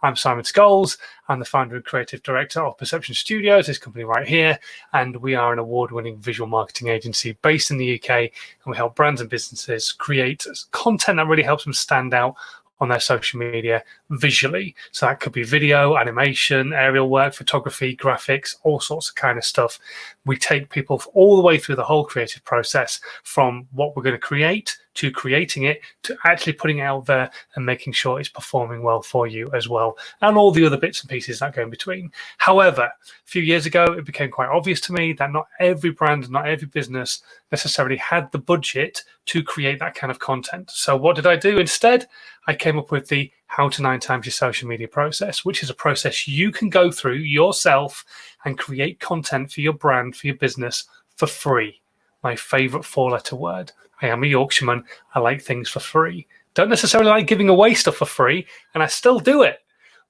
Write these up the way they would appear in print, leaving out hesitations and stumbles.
I'm Simon Scholes. I'm the founder and creative director of Perception Studios, this company right here, and we are an award-winning visual marketing agency based in the UK, and we help brands and businesses create content that really helps them stand out on their social media visually. So that could be video, animation, aerial work, photography, graphics, all sorts of kind of stuff. We take people all the way through the whole creative process, from what we're going to create to creating it to actually putting it out there and making sure it's performing well for you as well, and all the other bits and pieces that go in between. However, a few years ago, it became quite obvious to me that not every brand, not every business necessarily had the budget to create that kind of content. So what did I do instead? I came up with the How to 9 Times Your Social Media process, which is a process you can go through yourself and create content for your brand, for your business, for free. My favorite 4-letter word. I am a Yorkshireman. I like things for free. Don't necessarily like giving away stuff for free, and I still do it.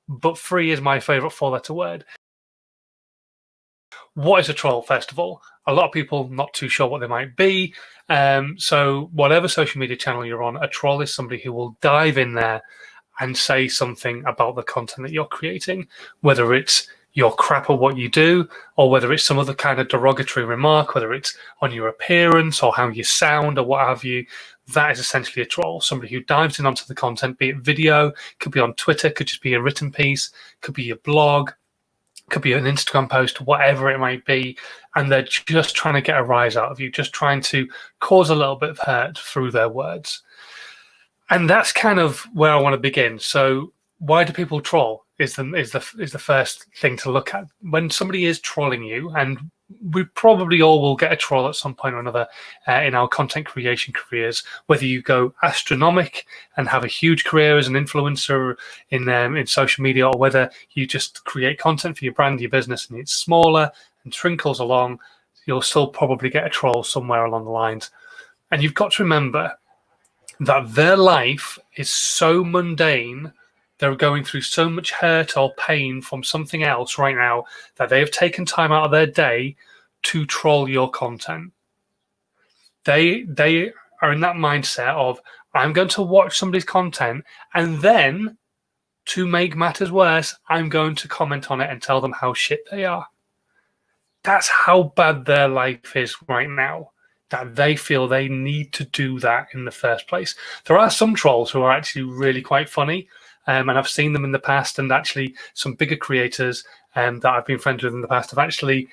But free is my favorite 4-letter word. What is a troll, first of all? A lot of people not too sure what they might be. So whatever social media channel you're on, a troll is somebody who will dive in there and say something about the content that you're creating, whether it's you're crap at what you do, or whether it's some other kind of derogatory remark, whether it's on your appearance or how you sound or what have you. That is essentially a troll, somebody who dives in onto the content, be it video, could be on Twitter, could just be a written piece, could be your blog, could be an Instagram post, whatever it might be, and they're just trying to get a rise out of you, just trying to cause a little bit of hurt through their words. And that's kind of where I want to begin. So why do people troll is the first thing to look at. When somebody is trolling you, and we probably all will get a troll at some point or another in our content creation careers, whether you go astronomic and have a huge career as an influencer in social media, or whether you just create content for your brand, your business, and it's smaller and trickles along, you'll still probably get a troll somewhere along the lines. And you've got to remember that their life is so mundane, they're going through so much hurt or pain from something else right now, that they have taken time out of their day to troll your content. They are in that mindset of, I'm going to watch somebody's content, and then to make matters worse, I'm going to comment on it and tell them how shit they are. That's how bad their life is right now, that they feel they need to do that in the first place. There are some trolls who are actually really quite funny, and I've seen them in the past, and actually some bigger creators that I've been friends with in the past have actually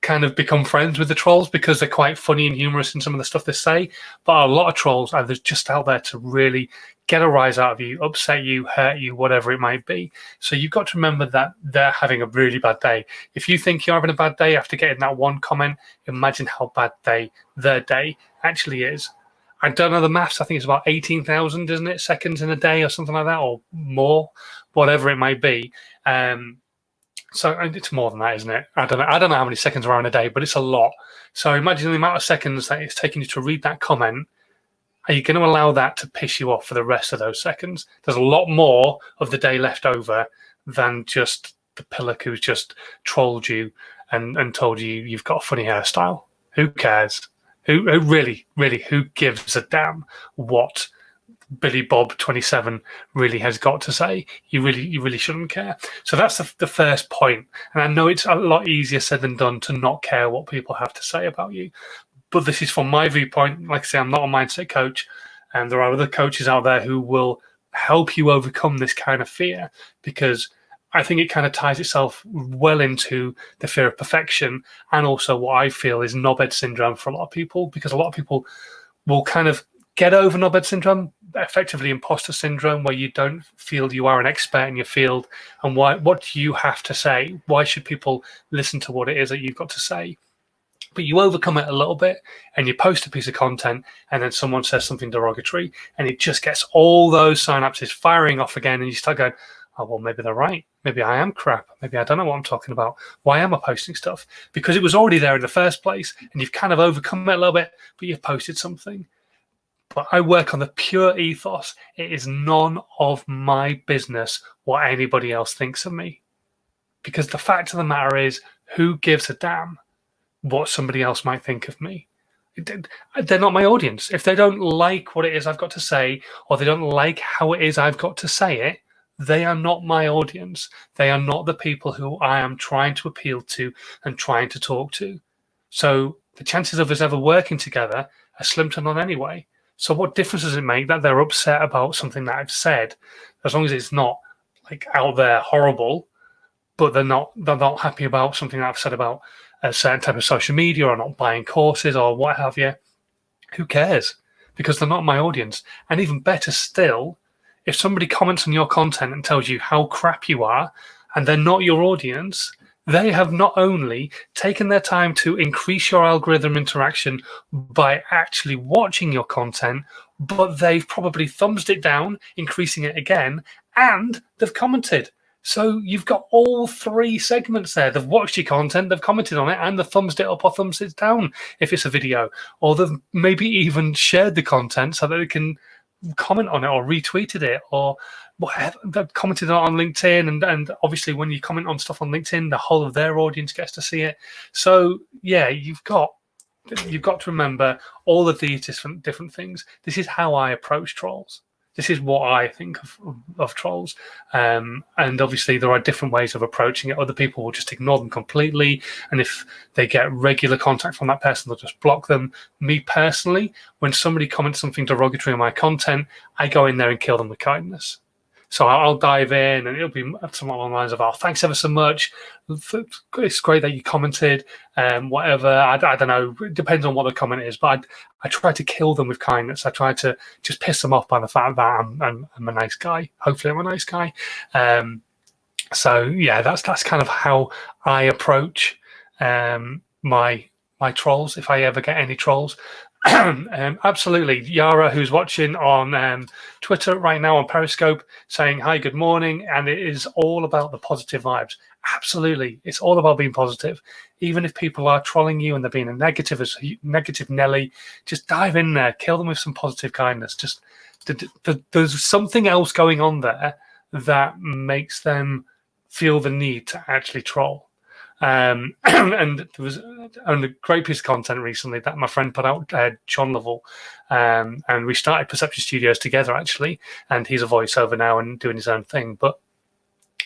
kind of become friends with the trolls because they're quite funny and humorous in some of the stuff they say. But a lot of trolls are just out there to really get a rise out of you, upset you, hurt you, whatever it might be. So you've got to remember that they're having a really bad day. If you think you're having a bad day after getting that one comment, imagine how bad their day actually is. I don't know the maths. I think it's about 18,000, isn't it, seconds in a day or something like that, or more, whatever it might be. So it's more than that, isn't it? I don't know how many seconds are in a day, but it's a lot. So imagine the amount of seconds that it's taking you to read that comment. Are you going to allow that to piss you off for the rest of those seconds? There's a lot more of the day left over than just the pillock who's just trolled you and told you you've got a funny hairstyle. Who cares? Who really, who gives a damn what Billy Bob 27 really has got to say? You really shouldn't care. So that's the first point. And I know it's a lot easier said than done to not care what people have to say about you. But this is from my viewpoint. Like I say, I'm not a mindset coach, and there are other coaches out there who will help you overcome this kind of fear, because I think it kind of ties itself well into the fear of perfection, and also what I feel is nobhead syndrome for a lot of people, because a lot of people will kind of get over nobhead syndrome, effectively imposter syndrome, where you don't feel you are an expert in your field, and what do you have to say? Why should people listen to what it is that you've got to say? But you overcome it a little bit, and you post a piece of content, and then someone says something derogatory, and it just gets all those synapses firing off again, and you start going, oh, well, maybe they're right. Maybe I am crap. Maybe I don't know what I'm talking about. Why am I posting stuff? Because it was already there in the first place, and you've kind of overcome it a little bit, but you've posted something. But I work on the pure ethos. It is none of my business what anybody else thinks of me. Because the fact of the matter is, who gives a damn what somebody else might think of me? They're not my audience. If they don't like what it is I've got to say, or they don't like how it is I've got to say it, They are not my audience. They are not the people who I am trying to appeal to and trying to talk to. So the chances of us ever working together are slim to none anyway. So what difference does it make that they're upset about something that I've said, as long as it's not like out there horrible, but they're not happy about something that I've said about a certain type of social media or not buying courses or what have you? Who cares? Because they're not my audience. And even better still, if somebody comments on your content and tells you how crap you are and they're not your audience, they have not only taken their time to increase your algorithm interaction by actually watching your content, but they've probably thumbsed it down, increasing it again, and they've commented. So you've got all three segments there. They've watched your content, they've commented on it, and they've thumbsed it up or thumbs it down if it's a video. Or they've maybe even shared the content so that they can comment on it or retweeted it or whatever. They've commented on LinkedIn, and obviously when you comment on stuff on LinkedIn, the whole of their audience gets to see it. So yeah, you've got to remember all of these different things. This is how I approach trolls. This is what I think of trolls. And obviously there are different ways of approaching it. Other people will just ignore them completely. And if they get regular contact from that person, they'll just block them. Me personally, when somebody comments something derogatory on my content, I go in there and kill them with kindness. So I'll dive in and it'll be something along the lines of, oh, thanks ever so much. It's great that you commented, whatever. I don't know. It depends on what the comment is, but I try to kill them with kindness. I try to just piss them off by the fact that I'm a nice guy. Hopefully I'm a nice guy. So yeah, that's kind of how I approach my trolls, if I ever get any trolls. Absolutely. Yara, who's watching on Twitter right now on Periscope, saying, hi, good morning. And it is all about the positive vibes. Absolutely. It's all about being positive. Even if people are trolling you and they're being a negative Nelly, just dive in there, kill them with some positive kindness. Just there's something else going on there that makes them feel the need to actually troll. And there was a great piece of content recently that my friend put out, John Lovell, and we started Perception Studios together actually, and he's a voiceover now and doing his own thing. But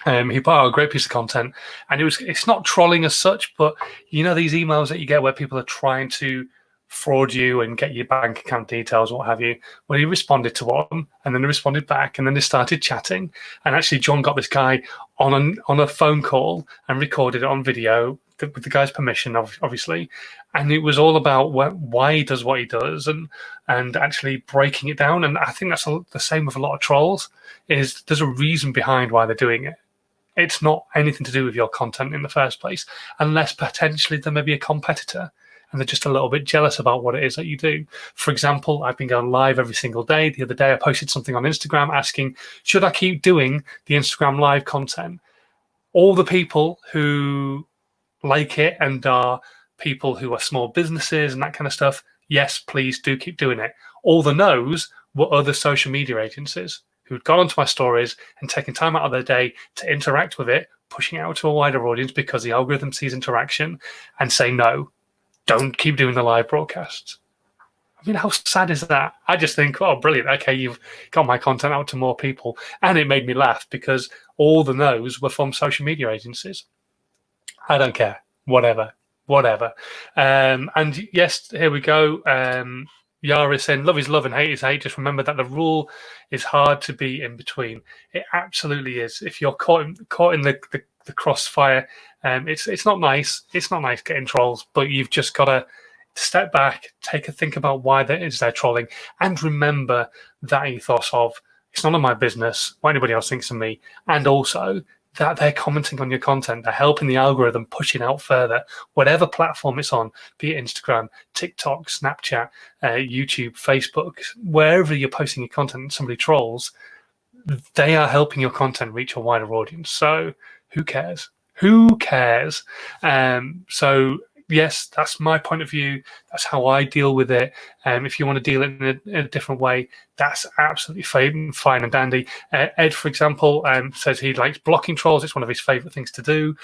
he put out a great piece of content, and it's not trolling as such, but you know these emails that you get where people are trying to fraud you and get your bank account details, what have you. Well, he responded to one, and then he responded back, and then they started chatting. And actually, John got this guy on a phone call and recorded it on video with the guy's permission, obviously. And it was all about why he does what he does, and actually breaking it down. And I think that's the same with a lot of trolls. Is there's a reason behind why they're doing it. It's not anything to do with your content in the first place, unless potentially there may be a competitor and they're just a little bit jealous about what it is that you do. For example, I've been going live every single day. The other day I posted something on Instagram asking, should I keep doing the Instagram live content? All the people who like it and are people who are small businesses and that kind of stuff, yes, please do keep doing it. All the no's were other social media agencies who'd gone onto my stories and taken time out of their day to interact with it, pushing it out to a wider audience because the algorithm sees interaction and say no. Don't keep doing the live broadcasts. I mean, how sad is that? I just think, oh, brilliant. Okay, you've got my content out to more people. And it made me laugh because all the no's were from social media agencies. I don't care. Whatever. And yes, here we go. Yara is saying, love is love and hate is hate. Just remember that the rule is hard to be in between. It absolutely is. If you're caught in the crossfire, it's not nice. It's not nice getting trolls, but you've just got to step back, take a think about why they're trolling, and remember that ethos of it's none of my business what anybody else thinks of me, and also that they're commenting on your content. They're helping the algorithm pushing out further, whatever platform it's on, be it Instagram, TikTok, Snapchat, YouTube, Facebook, wherever you're posting your content and somebody trolls, they are helping your content reach a wider audience. So who cares? Who cares? So yes, that's my point of view. That's how I deal with it. If you want to deal it in a different way, that's absolutely fine and dandy. Ed, for example, says he likes blocking trolls. It's one of his favorite things to do.